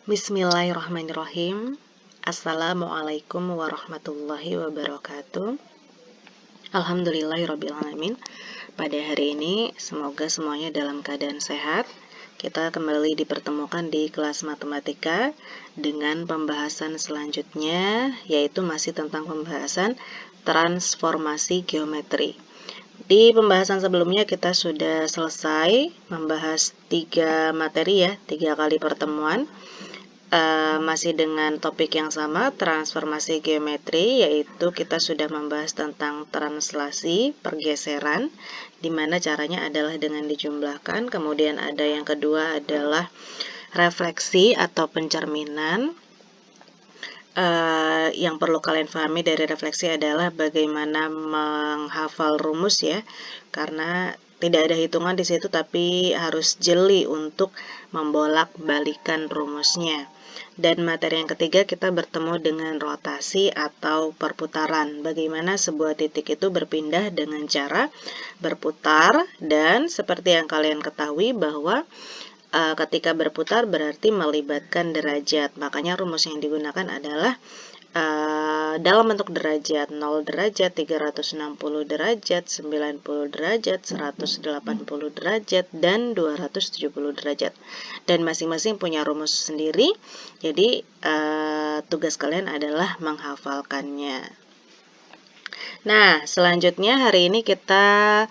Bismillahirrahmanirrahim. Assalamualaikum warahmatullahi wabarakatuh. Alhamdulillahirrabbilalamin. Pada hari ini semoga semuanya dalam keadaan sehat. Kita kembali dipertemukan di kelas matematika dengan pembahasan selanjutnya, yaitu masih tentang pembahasan transformasi geometri. Di pembahasan sebelumnya kita sudah selesai membahas 3 materi ya, 3 kali pertemuan. Masih dengan topik yang sama, transformasi geometri, yaitu kita sudah membahas tentang translasi, pergeseran, dimana caranya adalah dengan dijumlahkan. Kemudian ada yang kedua adalah refleksi atau pencerminan. Yang perlu kalian pahami dari refleksi adalah bagaimana menghafal rumus ya, karena tidak ada hitungan di situ, tapi harus jeli untuk membolak-balikan rumusnya. Dan materi yang ketiga kita bertemu dengan rotasi atau perputaran. Bagaimana sebuah titik itu berpindah dengan cara berputar, dan seperti yang kalian ketahui bahwa ketika berputar berarti melibatkan derajat. Makanya rumus yang digunakan adalah dalam bentuk derajat, 0 derajat, 360 derajat, 90 derajat, 180 derajat, dan 270 derajat. Dan masing-masing punya rumus sendiri, jadi tugas kalian adalah menghafalkannya. Nah, selanjutnya hari ini kita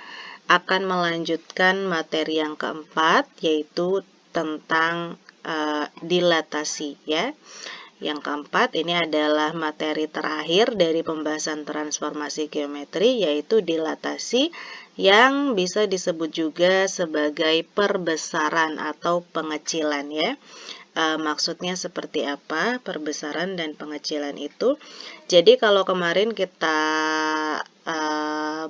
akan melanjutkan materi yang keempat, yaitu tentang dilatasi ya. Yang keempat ini adalah materi terakhir dari pembahasan transformasi geometri, yaitu dilatasi, yang bisa disebut juga sebagai perbesaran atau pengecilan ya. Maksudnya seperti apa perbesaran dan pengecilan itu? Jadi kalau kemarin kita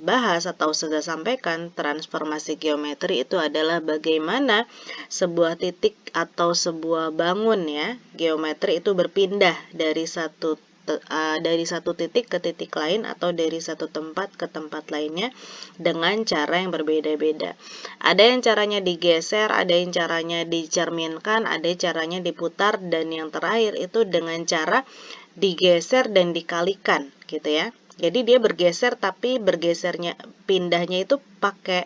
bahas atau sudah sampaikan, transformasi geometri itu adalah bagaimana sebuah titik atau sebuah bangun ya, geometri itu berpindah dari satu titik ke titik lain atau dari satu tempat ke tempat lainnya dengan cara yang berbeda-beda. Ada yang caranya digeser, ada yang caranya dicerminkan, ada yang caranya diputar, dan yang terakhir itu dengan cara digeser dan dikalikan gitu ya. Jadi dia bergeser, tapi bergesernya pindahnya itu pakai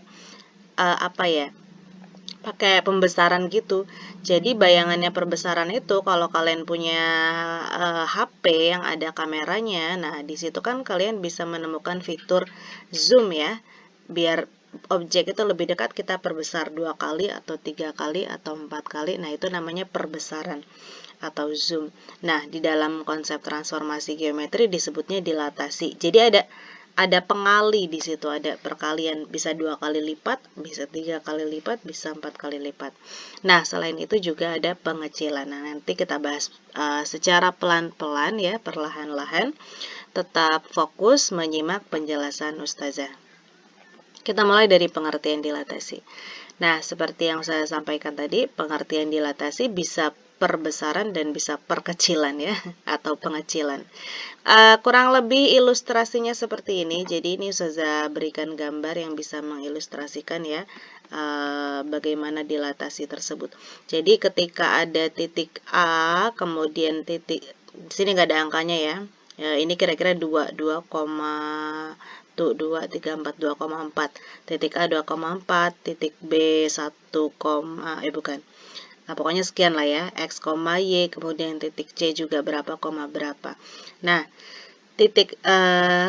pakai pembesaran gitu. Jadi bayangannya perbesaran itu kalau kalian punya HP yang ada kameranya, nah di situ kan kalian bisa menemukan fitur zoom ya. Biar objek itu lebih dekat, kita perbesar 2 kali atau 3 kali atau 4 kali. Nah, itu namanya perbesaran atau zoom. Nah, di dalam konsep transformasi geometri disebutnya dilatasi. Jadi ada pengali di situ, ada perkalian, bisa 2 kali lipat, bisa 3 kali lipat, bisa 4 kali lipat. Nah, selain itu juga ada pengecilan. Nah, nanti kita bahas secara pelan-pelan ya, perlahan-lahan. Tetap fokus menyimak penjelasan Ustazah. Kita mulai dari pengertian dilatasi. Nah, seperti yang saya sampaikan tadi, pengertian dilatasi bisa perbesaran dan bisa perkecilan ya, atau pengecilan. Kurang lebih ilustrasinya seperti ini. Jadi ini saya berikan gambar yang bisa mengilustrasikan ya, bagaimana dilatasi tersebut. Jadi ketika ada titik A, kemudian titik, di sini nggak ada angkanya ya. Ini kira-kira 2, 2, 3, 4, 2,4. Titik A 2,4, titik B 1, bukan. Nah, pokoknya sekian lah ya, X, Y, kemudian titik C juga berapa, berapa. Nah,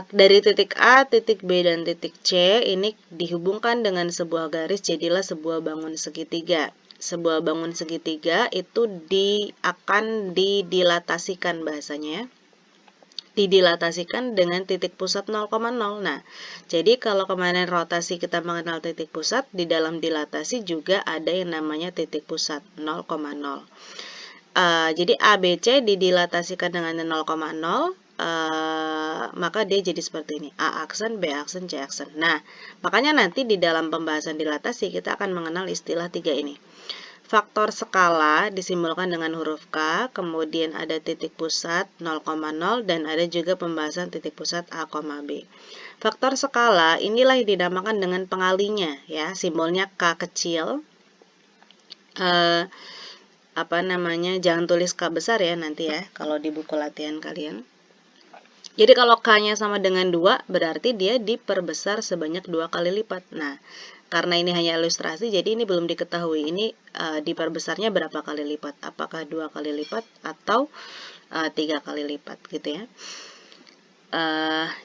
dari titik A, titik B, dan titik C ini dihubungkan dengan sebuah garis, jadilah sebuah bangun segitiga. Sebuah bangun segitiga itu akan didilatasikan bahasanya, didilatasikan dengan titik pusat 0,0. Nah, jadi kalau kemarin rotasi kita mengenal titik pusat, di dalam dilatasi juga ada yang namanya titik pusat 0,0. Jadi ABC didilatasikan dengan 0,0, maka dia jadi seperti ini, A aksen, B aksen, C aksen. Nah, makanya nanti di dalam pembahasan dilatasi kita akan mengenal istilah 3 ini. Faktor skala disimbolkan dengan huruf K, kemudian ada titik pusat 0,0, dan ada juga pembahasan titik pusat A, B. Faktor skala inilah yang dinamakan dengan pengalinya ya, simbolnya K kecil. jangan tulis K besar ya nanti ya kalau di buku latihan kalian. Jadi kalau K-nya sama dengan 2, berarti dia diperbesar sebanyak 2 kali lipat. Nah, karena ini hanya ilustrasi, jadi ini belum diketahui. Ini diperbesarnya berapa kali lipat? Apakah 2 kali lipat atau 3 kali lipat gitu ya.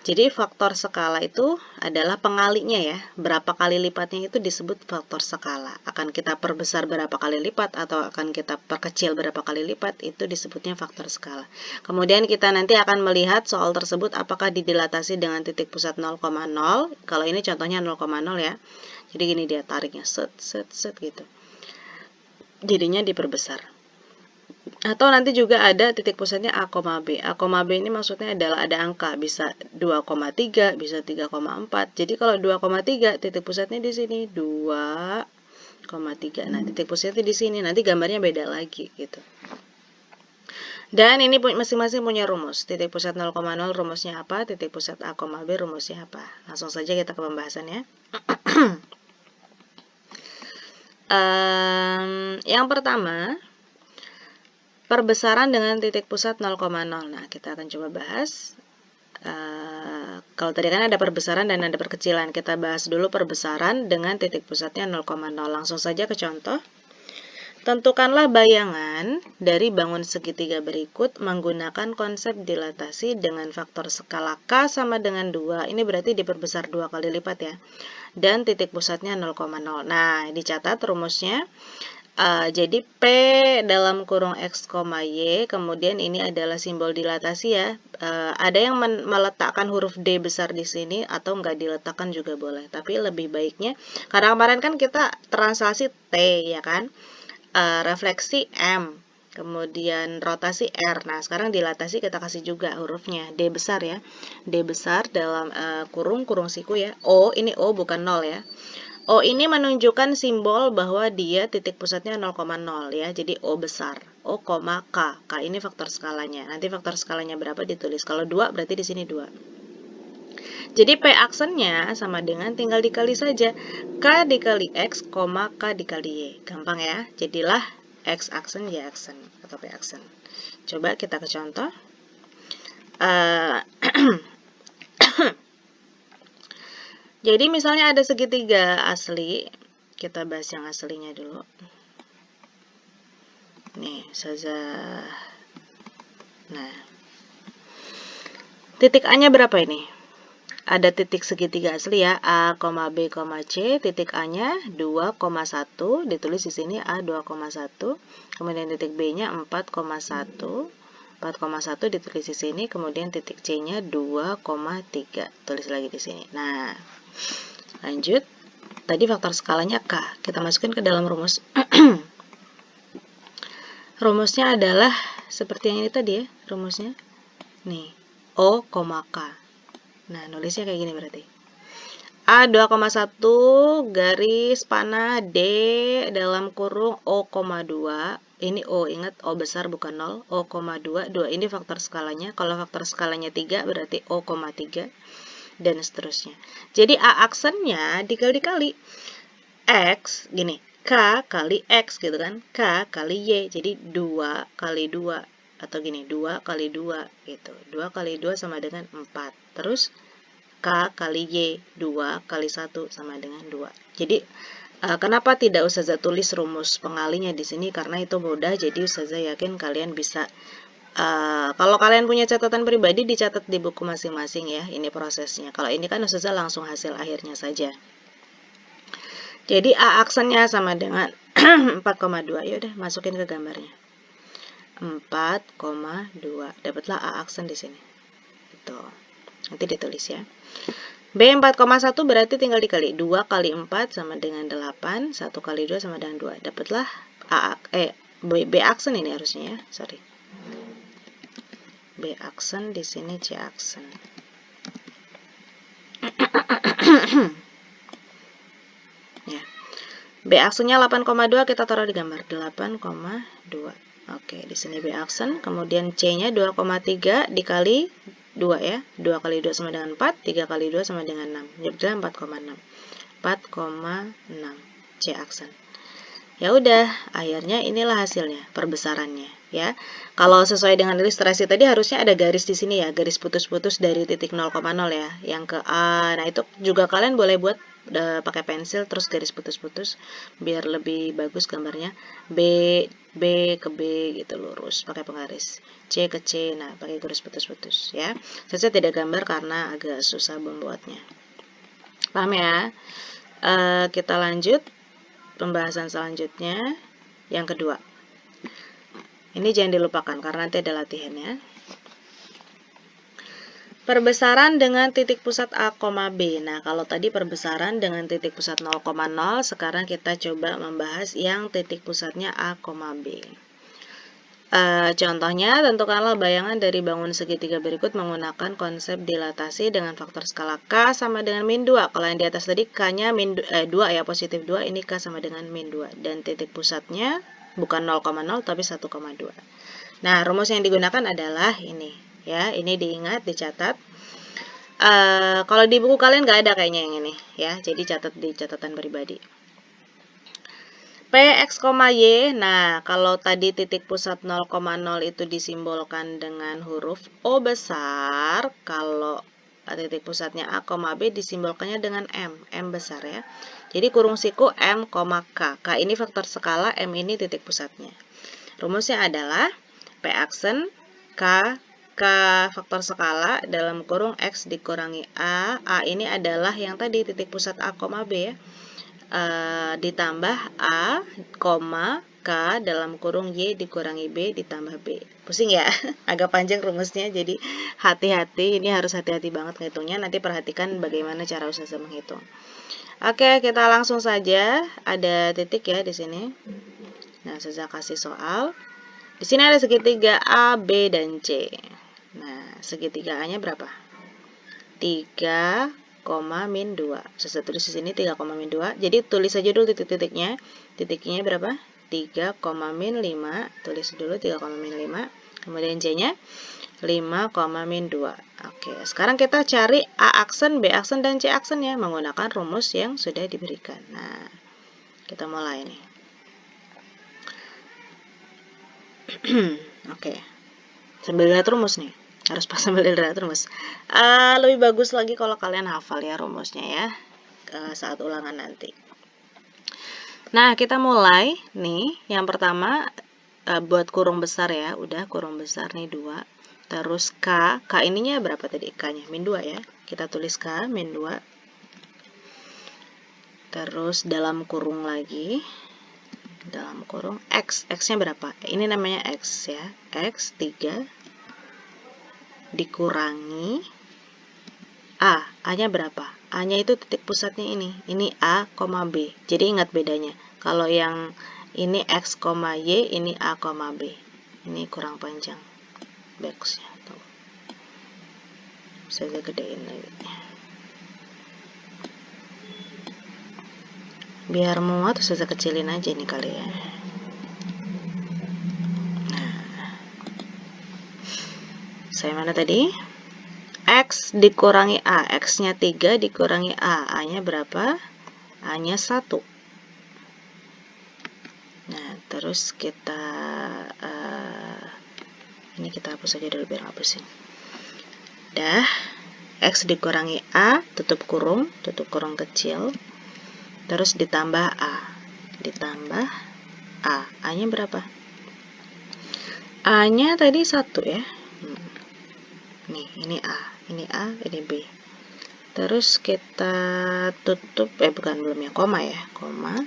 Jadi faktor skala itu adalah pengalinya ya. Berapa kali lipatnya itu disebut faktor skala. Akan kita perbesar berapa kali lipat atau akan kita perkecil berapa kali lipat, itu disebutnya faktor skala. Kemudian kita nanti akan melihat soal tersebut apakah didilatasi dengan titik pusat 0,0. Kalau ini contohnya 0,0 ya. Jadi gini dia tariknya set gitu. Jadinya diperbesar. Atau nanti juga ada titik pusatnya A, B. A, B ini maksudnya adalah ada angka, bisa 2,3, bisa 3,4. Jadi kalau 2,3 titik pusatnya di sini 2,3. Nah, titik pusatnya di sini. Nanti gambarnya beda lagi gitu. Dan ini masing-masing punya rumus. Titik pusat 0,0 rumusnya apa? Titik pusat A, B rumusnya apa? Langsung saja kita ke pembahasannya. Yang pertama, perbesaran dengan titik pusat 0,0. Nah, kita akan coba bahas. Kalau tadi kan ada perbesaran dan ada perkecilan. Kita bahas dulu perbesaran dengan titik pusatnya 0,0. Langsung saja ke contoh. Tentukanlah bayangan dari bangun segitiga berikut menggunakan konsep dilatasi dengan faktor skala K sama dengan 2. Ini berarti diperbesar 2 kali lipat ya. Dan titik pusatnya 0,0. Nah, dicatat rumusnya. Jadi P dalam kurung X, Y, kemudian ini adalah simbol dilatasi ya. Ada yang meletakkan huruf D besar di sini atau nggak diletakkan juga boleh. Tapi lebih baiknya, karena kemarin kan kita translasi T ya kan, refleksi M, kemudian rotasi R. Nah, sekarang dilatasi kita kasih juga hurufnya D besar ya. D besar dalam kurung siku ya. O, ini O bukan 0 ya. O ini menunjukkan simbol bahwa dia titik pusatnya 0,0 ya. Jadi O besar. O, K. K ini faktor skalanya. Nanti faktor skalanya berapa ditulis. Kalau 2 berarti di sini 2. Jadi P aksennya sama dengan tinggal dikali saja. K dikali X, K dikali Y. Gampang ya. Jadilah X aksen, Y aksen atau P aksen. Coba kita ke contoh. Jadi misalnya ada segitiga asli. Kita bahas yang aslinya dulu. Nih, saja. Nah, titik A-nya berapa ini? Ada titik segitiga asli ya, A, B, C, titik A-nya 2,1, ditulis di sini A 2,1, kemudian titik B-nya 4,1, 4,1 ditulis di sini, kemudian titik C-nya 2,3, tulis lagi di sini. Nah, lanjut, tadi faktor skalanya K, kita masukin ke dalam rumus. Rumusnya adalah seperti yang ini tadi ya, rumusnya. Nih, O, K. Nah, nulisnya kayak gini berarti. A 2,1 garis panah D dalam kurung O, 2. Ini O, ingat O besar bukan 0. O, 2. 2 ini faktor skalanya. Kalau faktor skalanya 3 berarti O, 3. Dan seterusnya. Jadi A aksennya dikali-kali X, gini. K kali X gitu kan. K kali Y. Jadi 2 kali 2. Atau gini, 2 kali 2 gitu. 2 kali 2 sama dengan 4. Terus K kali Y, 2 kali 1 sama dengan 2. Jadi, kenapa tidak Ustazah tulis rumus pengalinya di sini? Karena itu mudah, jadi Ustazah yakin kalian bisa. Kalau kalian punya catatan pribadi, dicatat di buku masing-masing ya, ini prosesnya. Kalau ini kan Ustazah langsung hasil akhirnya saja. Jadi, A aksennya sama dengan 4,2. Yaudah, masukin ke gambarnya. 4,2. Dapatlah A aksen di sini. Itu. Nanti ditulis ya. B 4,1 berarti tinggal dikali. 2 kali 4 sama dengan 8. 1 kali 2 sama dengan 2. Dapatlah B aksen ini harusnya ya. Sorry. B aksen di sini C aksen. Ya. B aksennya 8,2 kita taruh di gambar. 8,2. Oke, di sini B aksen, kemudian C-nya 2,3 dikali 2 ya. 2 kali 2 sama dengan 4, 3 kali 2 sama dengan 6. Jadilah 4,6. 4,6 C aksen. Ya udah, akhirnya inilah hasilnya, perbesarannya ya. Kalau sesuai dengan ilustrasi tadi harusnya ada garis di sini ya, garis putus-putus dari titik 0,0 ya, yang ke A. Nah, itu juga kalian boleh buat pakai pensil terus garis putus-putus biar lebih bagus gambarnya. B ke B gitu lurus pakai penggaris. C ke C, nah pakai garis putus-putus ya. Saya tidak gambar karena agak susah membuatnya. Paham ya? Kita lanjut pembahasan selanjutnya, yang kedua. Ini jangan dilupakan karena nanti ada latihannya. Perbesaran dengan titik pusat A, B. Nah, kalau tadi perbesaran dengan titik pusat 0,0, sekarang kita coba membahas yang titik pusatnya A, B. Contohnya, tentukanlah bayangan dari bangun segitiga berikut menggunakan konsep dilatasi dengan faktor skala K sama dengan min 2. Kalau yang di atas tadi K-nya 2 ya, positif 2, ini K sama dengan min 2. Dan titik pusatnya bukan 0,0 tapi 1,2. Nah, rumus yang digunakan adalah ini. Ya, ini diingat, dicatat. Kalau di buku kalian nggak ada kayaknya yang ini. Ya, jadi catat di catatan pribadi. Px, Y, nah kalau tadi titik pusat 0,0 itu disimbolkan dengan huruf O besar, kalau titik pusatnya A, B disimbolkannya dengan M besar ya. Jadi kurung siku M, K. K ini faktor skala, M ini titik pusatnya. Rumusnya adalah P aksen, K faktor skala dalam kurung X dikurangi A. A ini adalah yang tadi titik pusat A, B ya. Ditambah A, K dalam kurung Y dikurangi B ditambah B. Pusing ya? Agak panjang rumusnya, jadi hati-hati, ini harus hati-hati banget ngitungnya. Nanti perhatikan bagaimana cara Ustazah menghitung. Oke, kita langsung saja. Ada titik ya di sini. Nah, Ustazah kasih soal. Di sini ada segitiga A, B, dan C. Nah, segitiga A-nya berapa? 3, min 2. Saya tulis di sini 3, min 2. Jadi tulis saja dulu titik-titiknya. Titiknya berapa? 3, min 5. Tulis dulu 3, min 5. Kemudian C-nya 5, min 2. Oke, sekarang kita cari A aksen, B aksen, dan C aksen ya menggunakan rumus yang sudah diberikan. Nah, kita mulai nih. Oke. Sambil lihat rumus nih. Harus pas sambil lihat rumus. Lebih bagus lagi kalau kalian hafal ya rumusnya ya saat ulangan nanti. Nah, kita mulai nih. Yang pertama buat kurung besar ya. Udah kurung besar nih 2. Terus K ininya berapa tadi? K-nya min 2 ya. Kita tulis K min 2. Terus dalam kurung lagi. Dalam kurung X. X-nya berapa? Ini namanya X ya. X 3 dikurangi A. A-nya berapa? A-nya itu titik pusatnya ini. Ini A, B. Jadi ingat bedanya. Kalau yang ini X, Y, ini A, B. Ini kurang panjang. Box-nya. Saya gedein lagi. Biar muat, saya kecilin aja nih kali ya. Nah. Saya mana tadi? X dikurangi A. X-nya 3 dikurangi A. A-nya berapa? A-nya 1. Nah, terus kita ini kita hapus aja dulu biar nggak pusing. Dah, X dikurangi A, tutup kurung kecil, terus ditambah A, ditambah A. A-nya berapa? A-nya tadi 1 ya. Nih, ini A, ini B. Terus kita tutup, belum ya, koma ya, koma.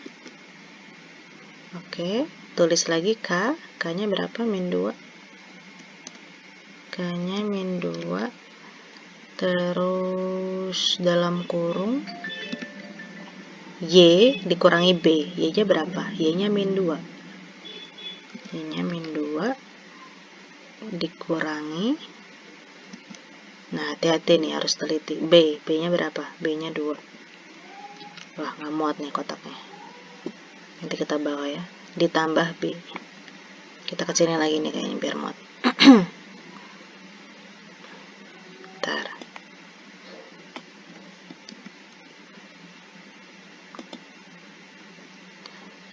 Oke, tulis lagi K, K-nya berapa? Min 2. K-nya min 2. Terus dalam kurung Y dikurangi B. Y-nya berapa? Y-nya min 2. Y-nya min 2 dikurangi. Nah, hati-hati nih, harus teliti. B. B-nya berapa? B-nya 2. Wah, nggak muat nih kotaknya. Nanti kita bawa ya. Ditambah B. Kita kecilin lagi nih kayaknya biar muat. Bentar.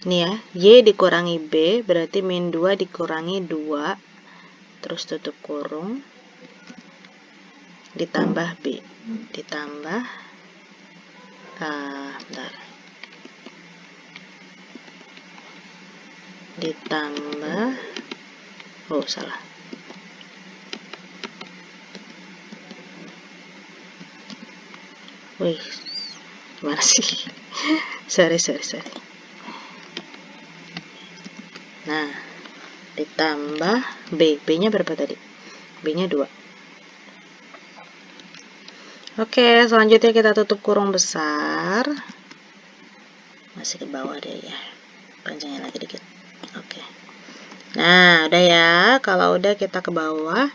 Ini ya, Y dikurangi B berarti min 2 dikurangi 2, terus tutup kurung, ditambah B, ditambah, bentar, ditambah, oh salah, wih, gimana sih? sorry. Nah, ditambah B, B-nya berapa tadi? B-nya 2. Oke, selanjutnya kita tutup kurung besar. Masih ke bawah deh ya. Panjangin lagi dikit. Oke. Nah, udah ya. Kalau udah kita ke bawah,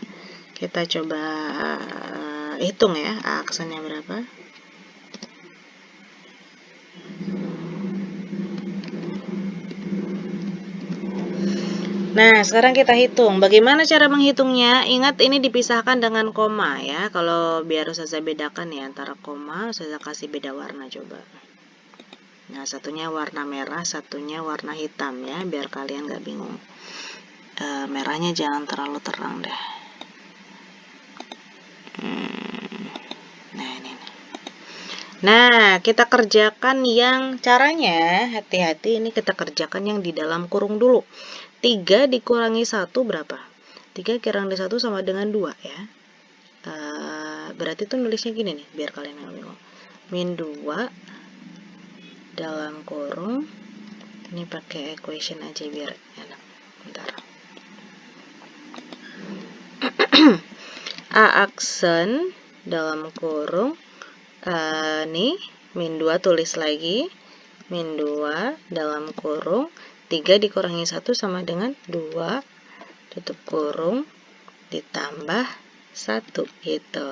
kita coba hitung ya, aksennya berapa. Nah, sekarang kita hitung. Bagaimana cara menghitungnya? Ingat ini dipisahkan dengan koma ya. Kalau biar Ustazah bedakan ya antara koma, Ustazah kasih beda warna coba. Nah, satunya warna merah, satunya warna hitam ya, biar kalian gak bingung. Merahnya jangan terlalu terang deh. Nah, ini. Nah, kita kerjakan yang caranya, hati-hati ini kita kerjakan yang di dalam kurung dulu. 3 dikurangi 1 berapa? 3 kurangi 1 sama dengan 2 ya. Berarti itu nulisnya gini nih, biar kalian gak bingung. Min 2 dalam kurung, ini pakai equation aja biar enak. Bentar. A aksen dalam kurung, nih min 2 tulis lagi, min 2 dalam kurung 3 dikurangi 1 sama dengan 2, tutup kurung, ditambah 1 gitu,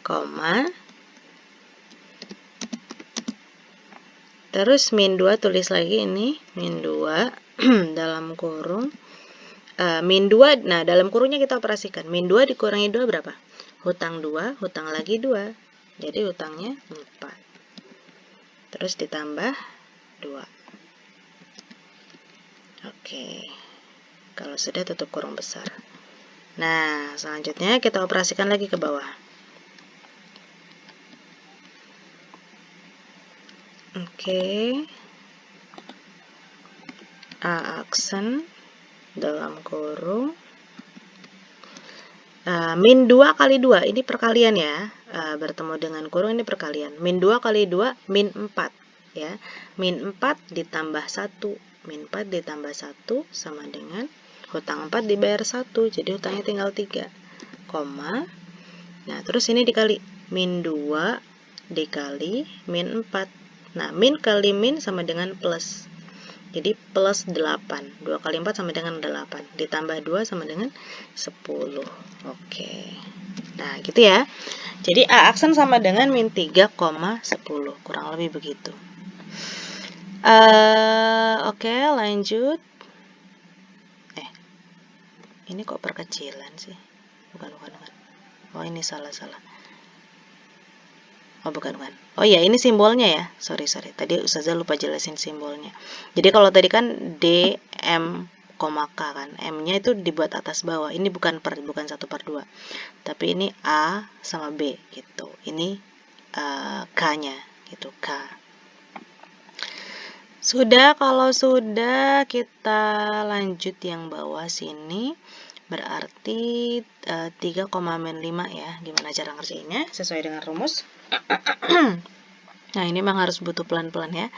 koma, terus min 2 tulis lagi ini, min 2 dalam kurung, min 2, nah dalam kurungnya kita operasikan, min 2 dikurangi 2 berapa? Hutang 2, hutang lagi 2, jadi hutangnya 4, terus ditambah 2. Oke, kalau sudah tutup kurung besar. Nah, selanjutnya kita operasikan lagi ke bawah. Oke, A aksen dalam kurung, min 2 kali 2, ini perkalian ya, bertemu dengan kurung ini perkalian. Min 2 kali 2, min 4 ya, min 4 ditambah 1, min 4 ditambah 1 sama dengan hutang 4 dibayar 1, jadi hutangnya tinggal 3, koma, nah terus ini dikali, min 2 dikali min 4, nah min kali min sama dengan plus, jadi plus 8, 2 kali 4 sama dengan 8, ditambah 2 sama dengan 10, oke, nah gitu ya, jadi A aksen sama dengan min 3,10, kurang lebih begitu. Oke, lanjut. Ini kok perkecilan sih? Bukan. Oh, ini salah. Oh, bukan. Oh ya, ini simbolnya ya. Sorry. Tadi Ustazah lupa jelasin simbolnya. Jadi kalau tadi kan D, M, K kan. M-nya itu dibuat atas bawah. Ini bukan 1/2. Tapi ini A sama B gitu. Ini K-nya gitu, K. Sudah, kalau sudah kita lanjut yang bawah sini, berarti 3,-5 ya. Gimana cara ngerjainnya? Sesuai dengan rumus. Nah, ini memang harus butuh pelan-pelan ya.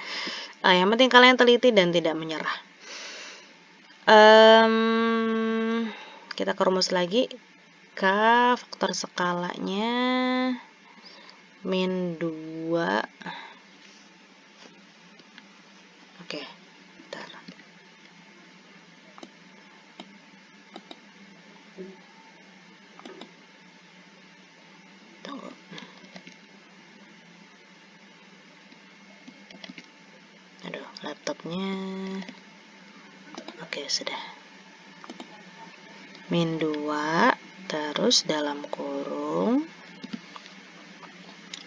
Yang penting kalian teliti dan tidak menyerah. Kita ke rumus lagi. K faktor skalanya min 2. Oke, bentar. Tunggu. Aduh, laptopnya. Oke, sudah. Min 2, terus dalam kurung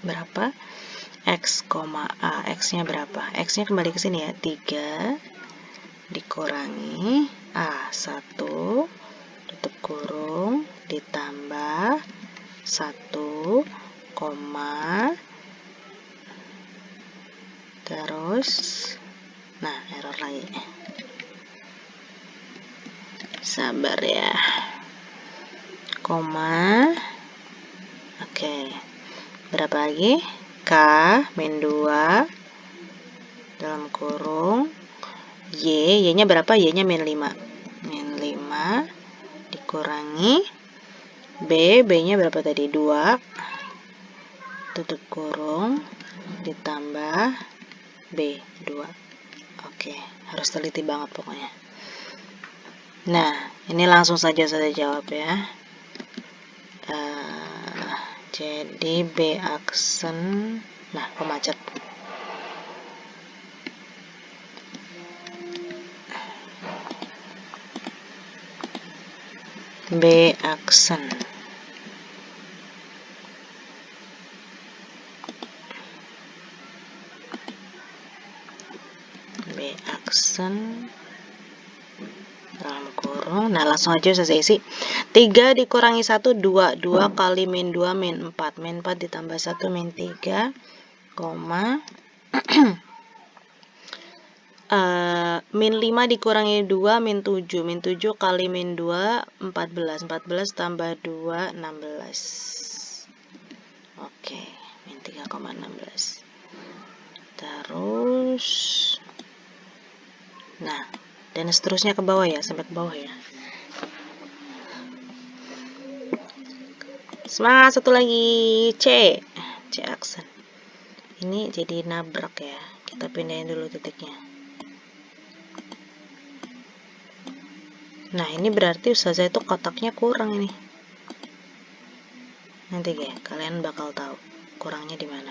berapa? X, A. X-nya berapa? X-nya kembali ke sini ya, 3 dikurangi A1 tutup kurung ditambah 1, terus nah error lagi, sabar ya, koma, oke, berapa lagi, K min 2 dalam kurung Y nya berapa, Y nya min 5 dikurangi B nya berapa tadi, 2 tutup kurung ditambah B 2. Oke, harus teliti banget pokoknya. Nah, ini langsung saja saya jawab ya. Jadi B aksen, nah kok macet. B aksen. B aksen dalam kurung. Nah, langsung aja saya isi. 3 dikurangi 1, 2. 2 kali min 2, min 4. Min 4 ditambah 1, min 3, koma. Min 5 dikurangi 2, min 7. Min 7 kali min 2, 14. 14 tambah 2, 16. Oke, min 3,16. Terus, nah, dan seterusnya ke bawah ya, sampai ke bawah ya. Semangat, satu lagi, C aksen. Ini jadi nabrak ya, kita pindahin dulu titiknya. Nah, ini berarti ustazah itu kotaknya kurang ini. Nanti ya, kalian bakal tahu kurangnya di mana.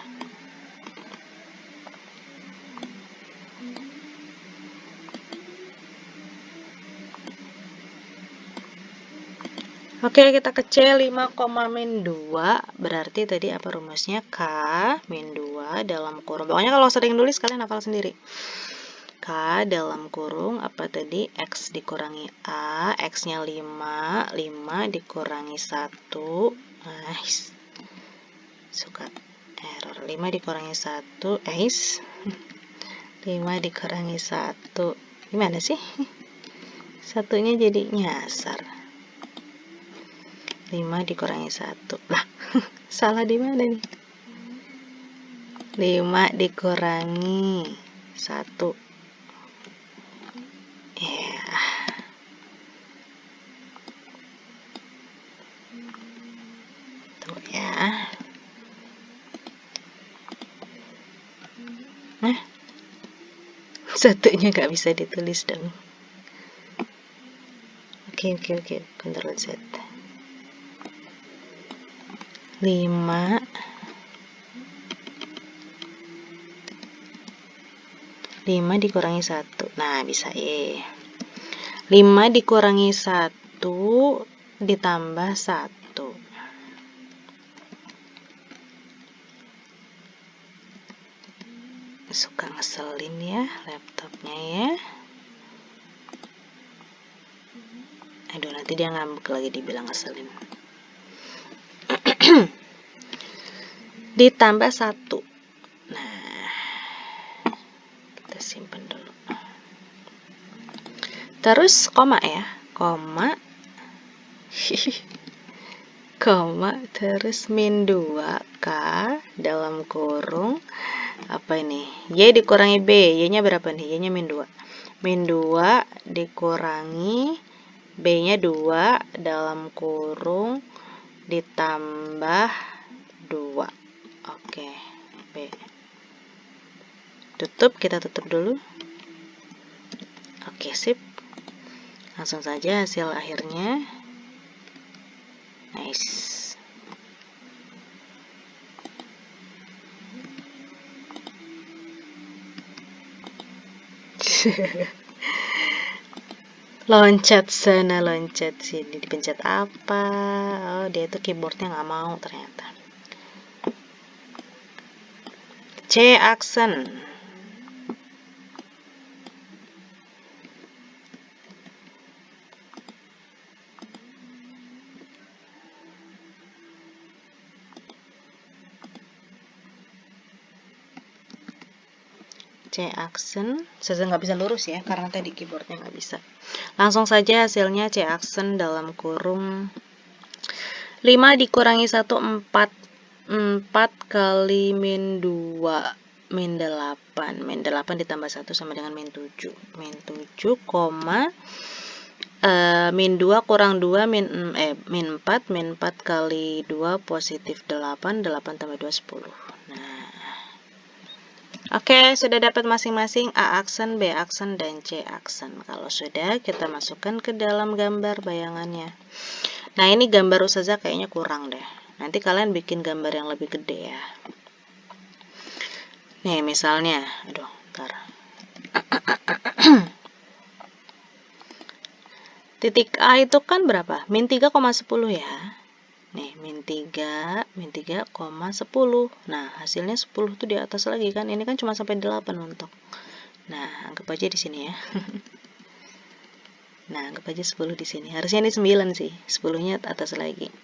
Oke, kita ke C 5, min 2. Berarti tadi apa rumusnya? K min 2 dalam kurung. Pokoknya kalau sering nulis kalian hafal sendiri. K dalam kurung apa tadi? X dikurangi A, X-nya 5, 5 dikurangi 1. Nice. Suka error. 5 dikurangi 1, 5 dikurangi 1. Gimana sih? Satunya jadi nyasar. 5 dikurangi 1. Lah, salah di mana nih? 5 dikurangi 1. Ya. Tuh ya. Nah, satunya nggak bisa ditulis dong. Oke, Ctrl Z. 5 dikurangi 1. Nah, bisa 5 dikurangi 1 ditambah 1. Suka ngeselin ya laptopnya ya. Aduh, nanti dia ngambek lagi dibilang ngeselin. Ditambah 1. Nah, kita simpan dulu. Terus koma ya, koma terus min 2K dalam kurung apa ini, Y dikurangi B, Y nya berapa nih, Y nya min 2, min 2 dikurangi B nya 2 dalam kurung ditambah 2. Oke, B tutup, kita tutup dulu. Oke, sip, langsung saja hasil akhirnya. Nice. Loncat sana, loncat sini, dipencet apa? Oh, dia itu keyboardnya nggak mau ternyata. C aksen. C aksen, saya nggak bisa lurus ya, karena tadi keyboardnya nggak bisa. Langsung saja hasilnya C aksen dalam kurung 5 dikurangi 1, 4. 4 kali min 2, min 8. Min 8 ditambah 1 sama dengan min 7. Min 7, min 2 kurang 2, min 4. Min 4 kali 2 positif 8. 8 tambah 2, 10. Nah, oke, sudah dapat masing-masing A aksen, B aksen, dan C aksen. Kalau sudah, kita masukkan ke dalam gambar bayangannya. Nah, ini gambar Ustazah kayaknya kurang deh. Nanti kalian bikin gambar yang lebih gede ya. Nih, misalnya, aduh, ntar. Titik A itu kan berapa? Min 3,10 ya. Nih, min 3,10. Nah, hasilnya 10 tuh di atas lagi kan. Ini kan cuma sampai 8 mentok. Nah, anggap aja di sini ya. Nah, anggap aja 10 di sini. Harusnya ini 9 sih. 10-nya atas lagi.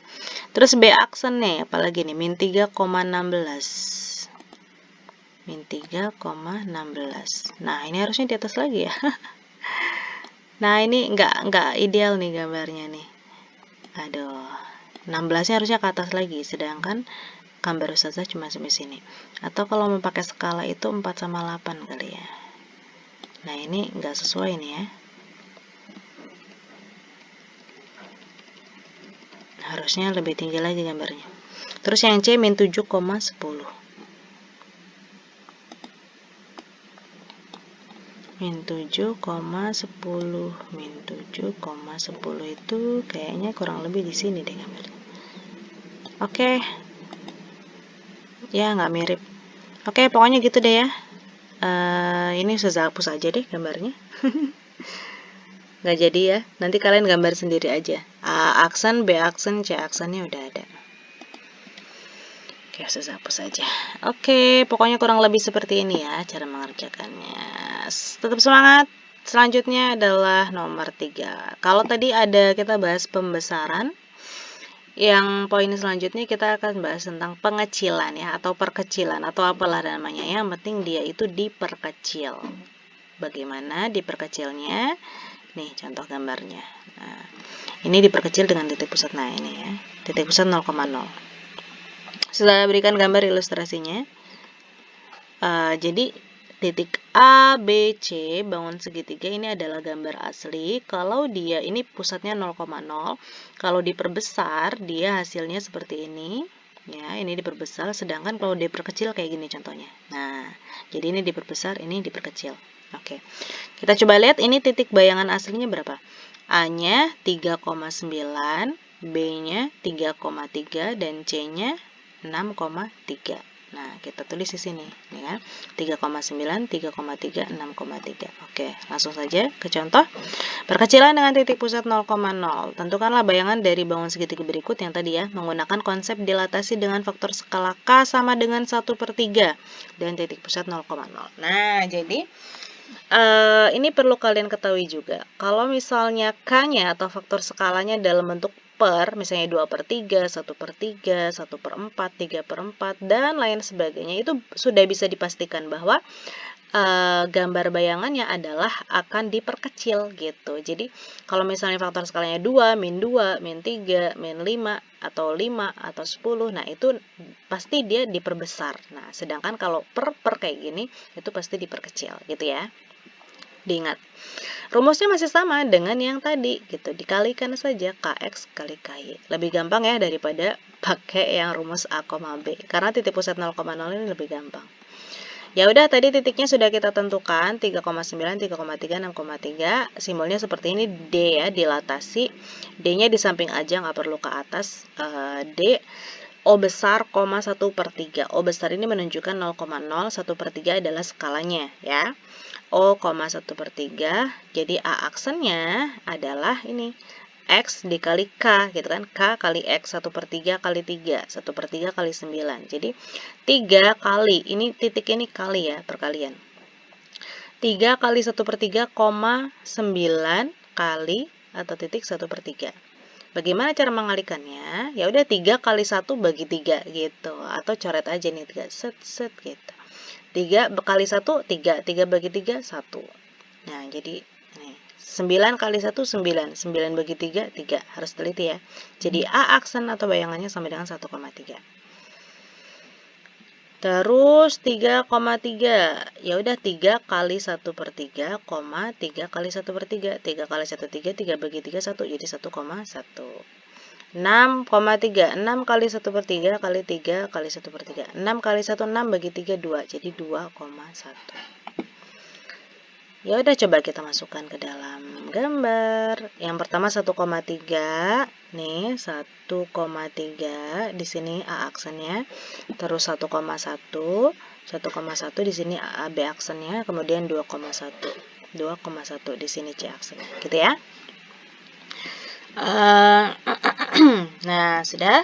Terus B aksen nih, apalagi nih? Min 3,16. Min 3,16. Nah, ini harusnya di atas lagi ya. Nah, ini nggak ideal nih gambarnya nih. Aduh, 16-nya harusnya ke atas lagi, sedangkan gambar Ustazah cuma sampai sini. Atau kalau mau pakai skala itu 4/8 kali ya. Nah, ini nggak sesuai nih ya. Harusnya lebih tinggi lagi gambarnya. Terus yang C min 7,10. Min 7,10. Min 7,10 itu kayaknya kurang lebih di sini deh gambarnya. Oke. Ya, nggak mirip. Oke, pokoknya gitu deh ya. Ini Ustazah hapus aja deh gambarnya. Nggak jadi ya, nanti kalian gambar sendiri aja. A aksen, B aksen, C aksennya udah ada. Oke, Ustazah hapus aja. Oke, pokoknya kurang lebih seperti ini ya cara mengerjakannya. Tetap semangat. Selanjutnya adalah nomor 3. Kalau tadi ada kita bahas pembesaran, yang poin selanjutnya kita akan bahas tentang pengecilan ya, atau perkecilan, atau apalah namanya. Yang penting dia itu diperkecil. Bagaimana diperkecilnya? Nih contoh gambarnya. Nah, ini diperkecil dengan titik pusat. Nah, ini ya, titik pusat 0,0. Sudah berikan gambar ilustrasinya. Jadi titik A, B, C, bangun segitiga ini adalah gambar asli. Kalau dia ini pusatnya 0,0, kalau diperbesar dia hasilnya seperti ini. Ya, ini diperbesar, sedangkan kalau diperkecil kayak gini contohnya. Nah, jadi ini diperbesar, ini diperkecil. Oke, kita coba lihat ini titik bayangan aslinya berapa. A-nya 3,9, B-nya 3,3, dan C-nya 6,3. Nah, kita tulis di sini, ya. 3,9, 3,3, 6,3. Oke, langsung saja ke contoh. Perkecilan dengan titik pusat 0,0. Tentukanlah bayangan dari bangun segitiga berikut yang tadi ya, menggunakan konsep dilatasi dengan faktor skala K sama dengan 1/3 dan titik pusat 0,0. Nah, jadi ini perlu kalian ketahui juga. Kalau misalnya K-nya atau faktor skalanya dalam bentuk per, misalnya 2/3, 1/3, 1/4, 3/4, dan lain sebagainya, itu sudah bisa dipastikan bahwa gambar bayangannya adalah akan diperkecil gitu. Jadi kalau misalnya faktor skalanya 2, min 2, min 3, min 5, atau 5, atau 10, nah itu pasti dia diperbesar. Nah, sedangkan kalau per kayak gini, itu pasti diperkecil gitu ya. Diingat, rumusnya masih sama dengan yang tadi gitu, dikalikan saja Kx kali Ky. Lebih gampang ya daripada pakai yang rumus A, B, karena titik pusat 0,0 ini lebih gampang. Ya udah, tadi titiknya sudah kita tentukan 3,9, 3,3, 6,3. Simbolnya seperti ini, D ya, dilatasi. D-nya di samping aja, nggak perlu ke atas. D O besar, 1/3. O besar ini menunjukkan 0,0, 1/3 adalah skalanya ya. O, 1/3. Jadi A aksennya adalah ini, X dikali K gitu kan. K kali X, 1/3 kali 3, 1/3 kali 9. Jadi 3 kali, ini titik ini kali ya, perkalian. 3 kali 1/3, 9 kali atau titik 1/3. Bagaimana cara mengalikannya? Ya udah, 3 kali 1 bagi 3 gitu. Atau coret aja nih 3, set gitu. 3 kali 1, 3. 3 bagi 3, 1. Nah, jadi nih, 9 kali 1, 9. 9 bagi 3, 3. Harus teliti ya. Jadi A aksen atau bayangannya sama dengan 1,3. Terus 3,3. Ya udah 3 kali 1/3, 3 kali 1/3. 3 kali 1, 3. 3 bagi 3, 1. Jadi 1,1. 6,3. 6 kali 1/3 kali 3 kali 1/3. 6 kali 1, 6 bagi 3, 2. Jadi 2,1. Ya udah coba kita masukkan ke dalam gambar. Yang pertama 1,3. Nih, 1,3 di sini A aksennya. Terus 1,1. 1,1 di sini B aksennya, kemudian 2,1. 2,1 di sini C aksennya. Gitu ya. Nah, sudah.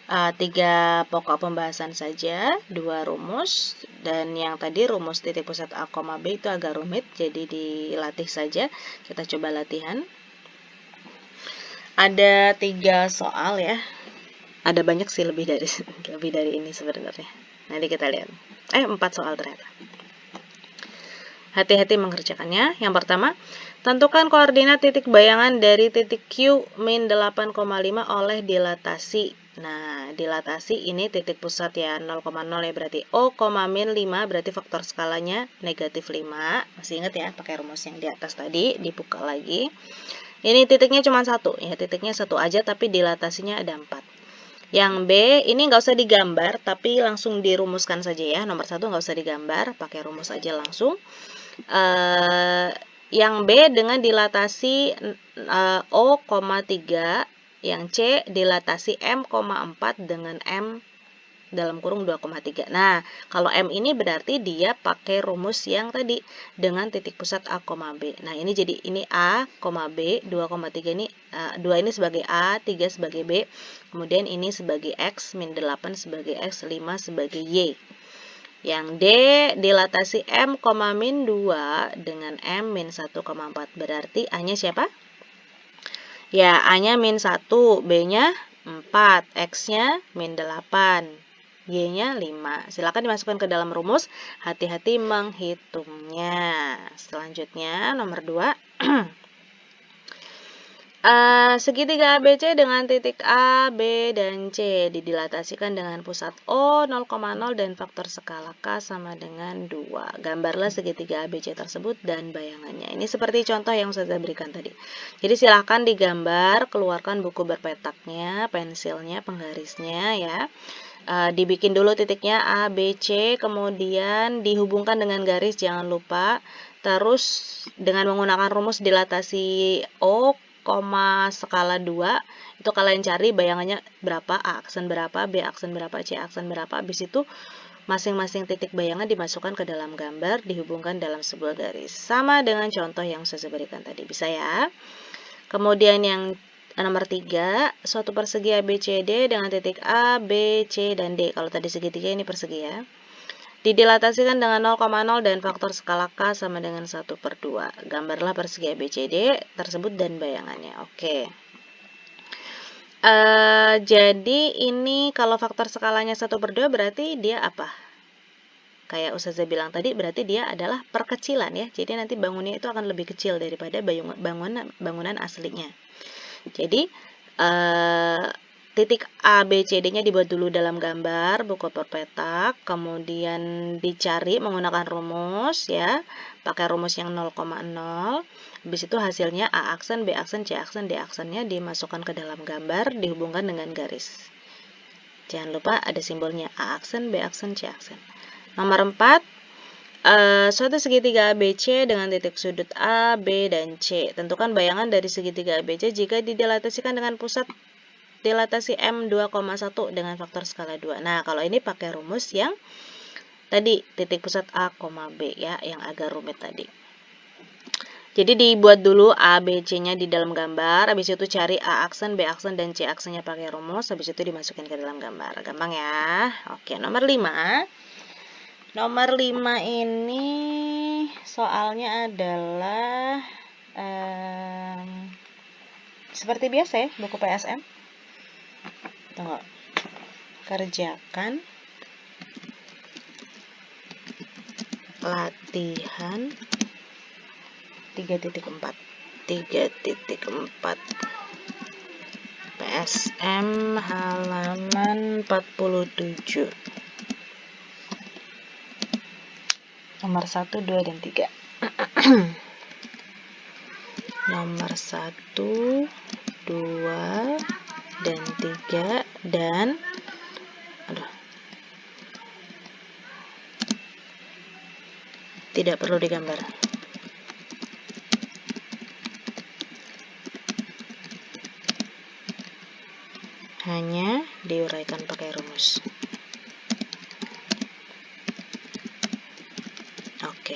3 pokok pembahasan saja, 2 rumus, dan yang tadi rumus titik pusat A, B itu agak rumit, jadi dilatih saja. Kita coba latihan. Ada 3 soal ya. Ada banyak sih lebih dari ini sebenarnya. Nanti kita lihat. 4 soal ternyata. Hati-hati mengerjakannya. Yang pertama, tentukan koordinat titik bayangan dari titik Q min 8,5 oleh dilatasi. Nah, dilatasi ini titik pusat ya, 0,0 ya, berarti O, min 5, berarti faktor skalanya negatif 5. Masih ingat ya, pakai rumus yang di atas tadi, dibuka lagi. Ini titiknya cuma 1, ya, titiknya 1 aja, tapi dilatasinya ada 4. Yang B, ini nggak usah digambar, tapi langsung dirumuskan saja ya. Nomor 1 nggak usah digambar, pakai rumus aja langsung. Yang B dengan dilatasi O, 3, yang C dilatasi M,4 dengan M dalam kurung 2,3. Nah, kalau M ini berarti dia pakai rumus yang tadi dengan titik pusat A, B. Nah, ini jadi ini A, B, 2,3 ini 2 ini sebagai A, 3 sebagai B. Kemudian ini sebagai X, min 8 sebagai X, 5 sebagai Y. Yang D dilatasi M, min 2 dengan M min 1,4. Berarti A-nya siapa? Ya, A-nya min 1, B-nya 4, X-nya min 8, Y-nya 5. Silakan dimasukkan ke dalam rumus. Hati-hati menghitungnya. Selanjutnya, nomor 2. Segitiga ABC dengan titik A, B, dan C didilatasikan dengan pusat O 0,0 dan faktor skala K sama dengan 2. Gambarlah segitiga ABC tersebut dan bayangannya. Ini seperti contoh yang saya berikan tadi. Jadi silahkan digambar, keluarkan buku berpetaknya, pensilnya, penggarisnya ya. Dibikin dulu titiknya A, B, C, kemudian dihubungkan dengan garis, jangan lupa. Terus dengan menggunakan rumus dilatasi O, skala 2, itu kalian cari bayangannya berapa, A aksen berapa, B aksen berapa, C aksen berapa. Habis itu masing-masing titik bayangan dimasukkan ke dalam gambar, dihubungkan dalam sebuah garis. Sama dengan contoh yang saya berikan tadi, bisa ya. Kemudian yang nomor 3, suatu persegi ABCD dengan titik A, B, C, dan D. Kalau tadi segitiga, ini persegi ya. Didilatasikan dengan 0,0 dan faktor skala K sama dengan 1/2. Gambarlah persegi ABCD tersebut dan bayangannya. Oke. Jadi ini kalau faktor skalanya 1/2 berarti dia apa? Kayak Ustazah bilang tadi, berarti dia adalah perkecilan ya. Jadi nanti bangunnya itu akan lebih kecil daripada bangunan aslinya. Jadi titik A, B, C, D-nya dibuat dulu dalam gambar, buku perpetak, kemudian dicari menggunakan rumus ya, pakai rumus yang 0,0. Habis itu hasilnya A aksen, B aksen, C aksen, D aksennya dimasukkan ke dalam gambar, dihubungkan dengan garis. Jangan lupa ada simbolnya A aksen, B aksen, C aksen. Nomor 4, suatu segitiga ABC dengan titik sudut A, B, dan C. Tentukan bayangan dari segitiga ABC jika didilatasikan dengan pusat dilatasi M 2,1 dengan faktor skala 2. Nah, kalau ini pakai rumus yang tadi, titik pusat A, B ya, yang agak rumit tadi. Jadi dibuat dulu A, B, C-nya di dalam gambar, habis itu cari A aksen, B aksen, dan C aksennya pakai rumus, habis itu dimasukin ke dalam gambar. Gampang ya. Oke, nomor 5. Nomor 5 ini soalnya adalah seperti biasa ya, buku PSM. Tunggu. Kerjakan latihan 3.4 PSM halaman 47 nomor 1, 2, dan 3. Nomor 1, 2, dan 3, dan tidak perlu digambar. Hanya diuraikan pakai rumus. Oke.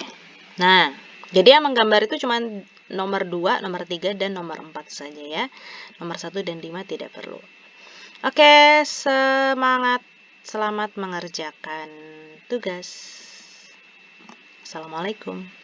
Nah, jadi yang menggambar itu cuma nomor 2, nomor 3, dan nomor 4 saja ya. Nomor 1 dan 5 tidak perlu. Oke, semangat. Selamat mengerjakan tugas. Assalamualaikum.